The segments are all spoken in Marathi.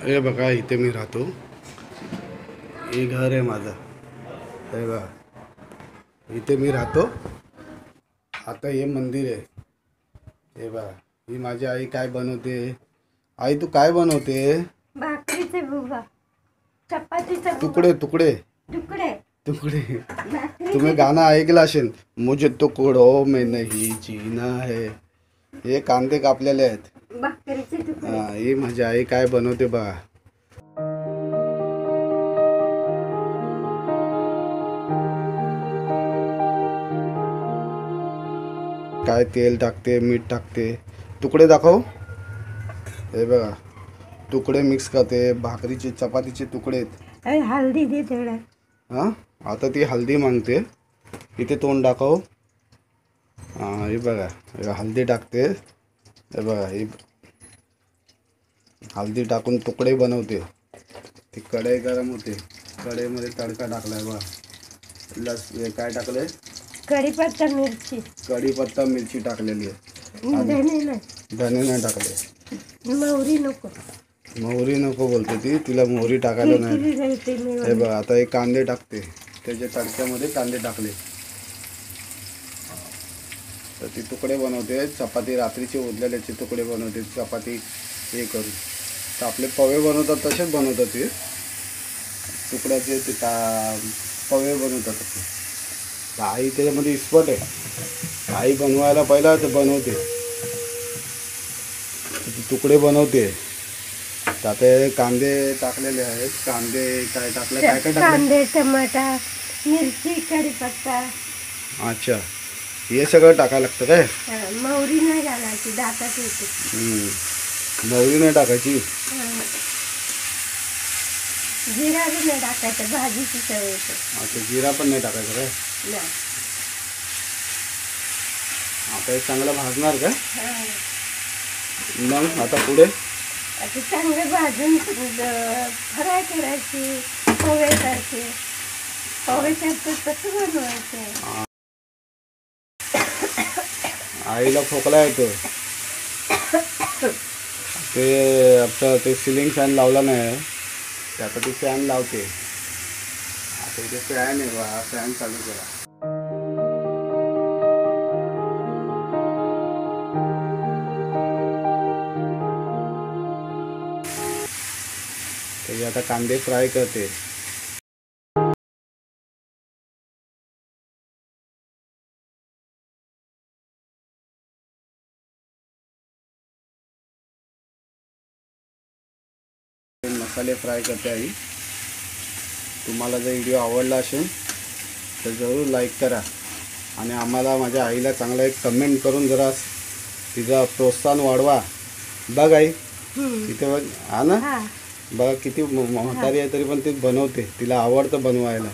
हे बघा इथे मी राहतो. हे घर आहे माझं. हे बघा इथे मी राहतो. आता हे मंदिर आहे. हे बघा ही माझी आई काय बनवते. आई तू काय बनवते. भाकरीचे बुवा, चपातीचे तुकडे तुकडे तुकडे तुकडे. तुम्ही गाणं ऐकलं असेल, मुझे तुकडो में नहीं जीना है. हे कांदे कापलेले आहेत. भाकरीचे तुकडे. ही माझी आई काय बनवते बघा. काय तेल टाकते, मीठ टाकते. तुकडे दाखव. हे बघा तुकडे मिक्स करते. भाकरीचे चपातीचे तुकडे आहेत. हल्दी दे थोडा. हां आता ती हल्दी मागते. इथे तोंड दाखव. हां हे बघा हल्दी टाकते. हे बघा ही हल्दी टाकून तुकडे बनवते. ती कढई गरम होते. कढईमध्ये तडका टाकलाय बघा. हे काय टाकलंय. कढीपत्ता, मिरची, कढीपत्ता मिरची टाकलेली आहे. धने नाही, धने नाही टाकले. मोहरी नको. मोहरी नको बोलते ती. तिला मोहरी टाकायला नाही. हे बघा आता हे कांदे टाकते. त्याच्या तडक्यामध्ये कांदे टाकले तर ती तुकडे बनवते. चपाती रात्रीचे उरलेल्याचे तुकडे बनवते. चपाती हे करून तर आपले पवे बनवतात तसेच बनवतात ते. तुकड्याचे ते पवे बनवतात ते. आई त्याच्यामध्ये एक्सपर्ट आहे. आई बनवायला पहिला तर बनवते. तुकडे बनवते. आता कांदे टाकलेले आहेत. कांदे काय टाकले. काय काय टाकले. कांदे, टमाटा, मिरची, कढीपत्ता. अच्छा हे सगळं टाकायला लागतं काय. मोहरी नाही घालायची, दातात येते. मोहरी नाही टाकायची. जिरा बी नाही टाकायचं, भाजीची चव येते. अच्छा जिरा पण नाही टाकायचं काय. नाही. आता हे चांगलं भाजणार का. मग आता पुढे आता चांगलं भाजून फ्राय करायची. पोह्यासारखे पोह्यासारखं कसं बनवायचं. आईला खोकला येतो. ते आपलं ते सिलिंग फॅन लावला नाही ते. आता ती फॅन लावते. आता इथे फॅन आहे बा. फॅन चालू करा. तर आता कांदे फ्राय करते. मसाले फ्राय करते आई. तुम्हाला जर व्हिडिओ आवडला असेल तर जरूर लाईक करा आणि आम्हाला माझ्या आईला चांगला एक कमेंट करून जरा तिचं प्रोत्साहन वाढवा. बघ आई तिथे बघ. हा ना बघा किती म्हातारी आहे तरी पण ती बनवते. तिला आवडतं बनवायला.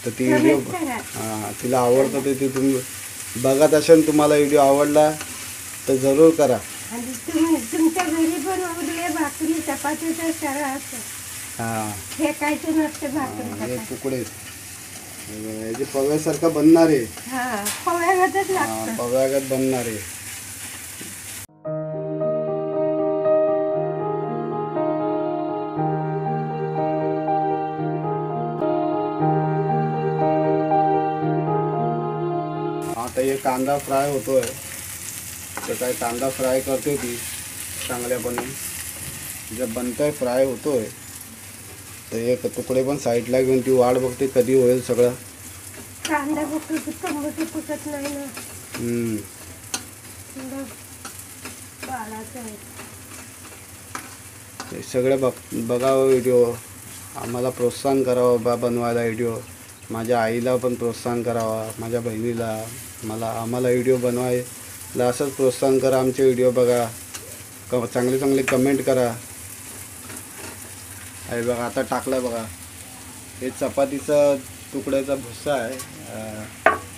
तर ती व्हिडिओ तिला आवडतं ते तुम्ही बघत असेल. तुम्हाला व्हिडिओ आवडला तर जरूर करा. आणि तुम्ही तुमच्या घरी पण उरले भाकरी चपातीचं करा असं. हां फेकायचं नसते भाकरी. हे तुकडे याचे पव्यासारखं बनणार आहे. पोह्यागतच लागतं. पव्यागत बनणार आहे. आता हे कांदा फ्राय होतोय. तर काय कांदा फ्राय करते ती चांगल्यापणे. जर बनतोय फ्राय होतोय तर एक तुकडे पण साईडला घेऊन ती वाट बघते कधी होईल सगळं. कांदा बघतो टोमॅटो फुटत नाही ना. हे सगळं बघावं व्हिडिओ. आम्हाला प्रोत्साहन करावं बा बनवायला व्हिडिओ. माझ्या आईला पण प्रोत्साहन करावा. माझ्या बहिणीला आम्हाला व्हिडिओ बनवायला असंच प्रोत्साहन करा. आमचे व्हिडिओ बघा. चांगले चांगले कमेंट करा. आहे बघा आता टाकलं बघा. हे चपातीचा तुकड्याचा भुस्सा आहे.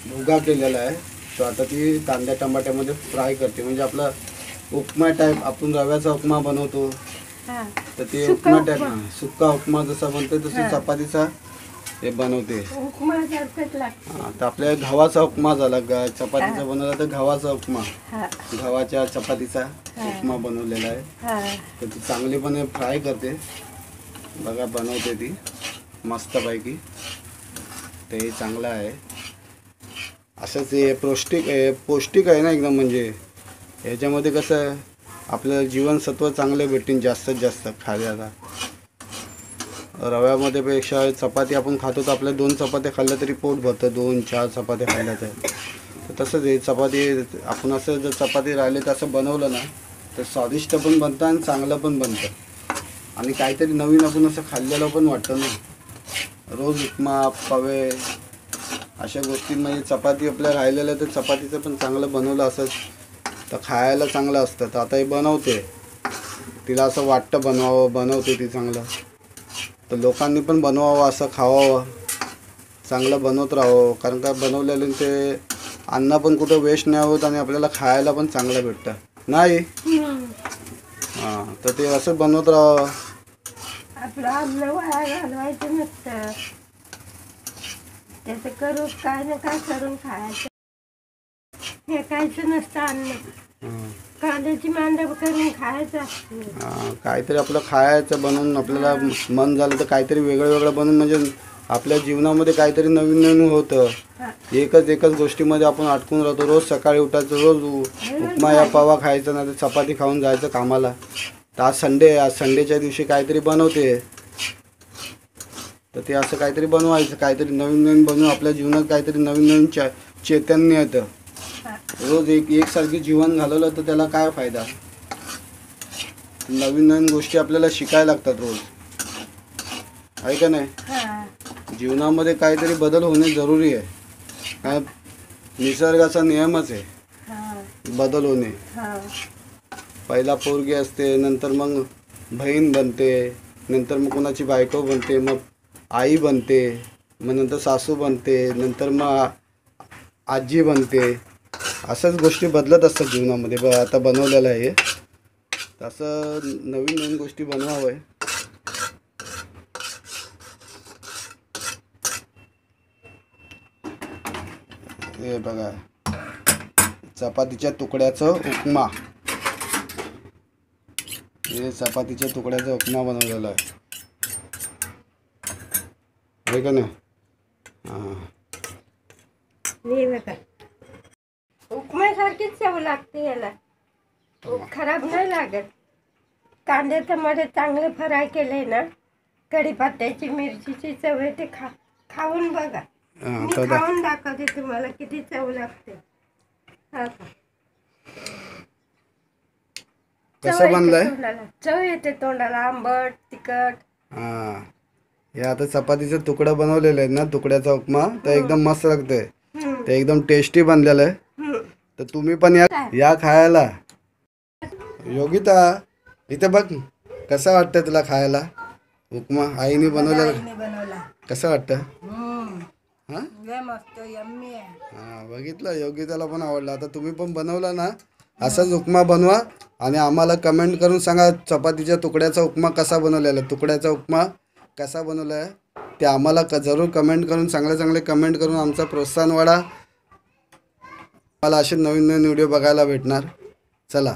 भुगा केलेला आहे. तो आता ती कांद्या टमाट्यामध्ये फ्राय करते. म्हणजे आपला उपमा टाईप. आपण रव्याचा उपमा बनवतो तर ते उपमा टाईप. सुक्का उपमा जसा बनतो तसं चपातीचा हे बनवते. उपमा सारखंच लागतं. हा, तर आपल्या गव्हाचा उपमा झाला. चपातीचा बनवला तर गव्हाचा उपमा, हा गव्हाच्या चपातीचा उपमा बनवलेला आहे. हा तर ती चांगली पण फ्राय करते बघा, बनवते ती मस्तपैकी. ते चांगलं आहे. असंच हे पौष्टिक आहे ना एकदम. म्हणजे ह्याच्यामध्ये कसं आहे, आपल्याला जीवनसत्व चांगले भेटतील जास्तीत जास्त खायला. रव्यामध्ये पेक्षा चपाती आपण खातो तर आपल्या 2 चपात्या खाल्ल्या तरी पोट भरतं. 2-4 चपात्या खाल्ल्या तर तसंच आहे चपाती. आपण असं जर चपाती राहिले तर असं बनवलं ना तर स्वादिष्ट पण बनतं आणि चांगलं पण बनतं. आणि काहीतरी नवीन आपण असं खाल्लेलं पण वाटतं ना. रोज उपमा पवे अशा गोष्टींमध्ये चपाती आपल्या राहिलेलं तर चपातीचं पण चांगलं बनवलं असंच तर खायला चांगलं असतं. तर आता हे बनवते, तिला असं वाटतं बनवते ती चांगलं. तर लोकांनी पण बनवावं, असं खावावं, चांगलं बनवत राहावं. कारण का बनवलेलं ते अन्न पण कुठं वेस्ट नाही होत आणि आपल्याला खायला पण चांगलं भेटतं नाही. हां, तर ते असं बनवत राहावं. आपलं अन्न वाया घालवायचं नसतं. त्याचं करून काय ना काय करून खायचं. हे खायचं नसतं अन्न. कांद्याची मांडव करून खायचं असतं. काहीतरी आपलं खायचं बनवून आपल्याला मन झालं तर काहीतरी वेगळं बनवून, म्हणजे आपल्या जीवनामध्ये काहीतरी नवीन होतं. एकच गोष्टीमध्ये आपण अटकून राहतो. रोज सकाळी उठायचं, रोज उपमा या पावा खायचं, नाही तर चपाती खाऊन जायचं कामाला. तर आज संडे आहे, आज संडेच्या दिवशी काहीतरी बनवते. तर ते असं काहीतरी बनवायचं, काहीतरी नवीन बनवून आपल्या जीवनात काहीतरी नवीन चैतन्य येतं. रोज एकसारखी जीवन घालवलं तर त्याला काय फायदा. नवीन गोष्टी आपल्याला शिकायला लागतात रोज, आहे का नाही. जीवनामध्ये काहीतरी बदल होणे जरुरी आहे. काय निसर्गाचा नियमच आहे बदल होणे. पहिला पोरगी असते, नंतर मग बहीण बनते, नंतर मग कोणाची बायको बनते, मग आई बनते, मग नंतर सासू बनते, नंतर मग आजी बनते. असंच गोष्टी बदलत असतात जीवनामध्ये. आता बनवलेलं आहे असं नवीन गोष्टी बनवावं. हे बघा, चपातीच्या तुकड्याचं उपमा. हे चपातीच्या तुकड्याचा उपमा बनवलेला आहे का नाही. हां, उपम्यासारखीच चव लागते याला. खराब नाही लागत. कांद्याचं मध्ये चांगले फ्राय केले ना, कढीपत्त्याची मिरचीची चव आहे. ते खाऊन बघा. मी खाऊन दाखवते तुम्हाला किती चव लागते. कसं बनलंय. चव येते तोंडाला, आंबट तिखट. हां, हे आता चपातीचं तुकडं बनवलेलं आहे ना, तुकड्याचा उपमा, तर एकदम मस्त लागतंय. ते एकदम टेस्टी बनलेलं आहे. तर तुम्ही पण या खायला. योगिता, इथे बघ, कसं वाटतं तुला खायला उपमा आईने बनवलेला. कसं वाटतं. हां, बघितलं, योगिताला पण आवडला. आता तुम्ही पण बनवला ना, असाच उपमा बनवा आणि आम्हाला कमेंट करून सांगा चपातीच्या तुकड्याचा उपमा कसा बनवलेला. तुकड्याचा उपमा कसा बनवला आहे ते आम्हाला जरूर कमेंट करून, चांगले कमेंट करून आमचा प्रोत्साहन वाढा. मला असे नवीन व्हिडिओ बघायला भेटणार. चला.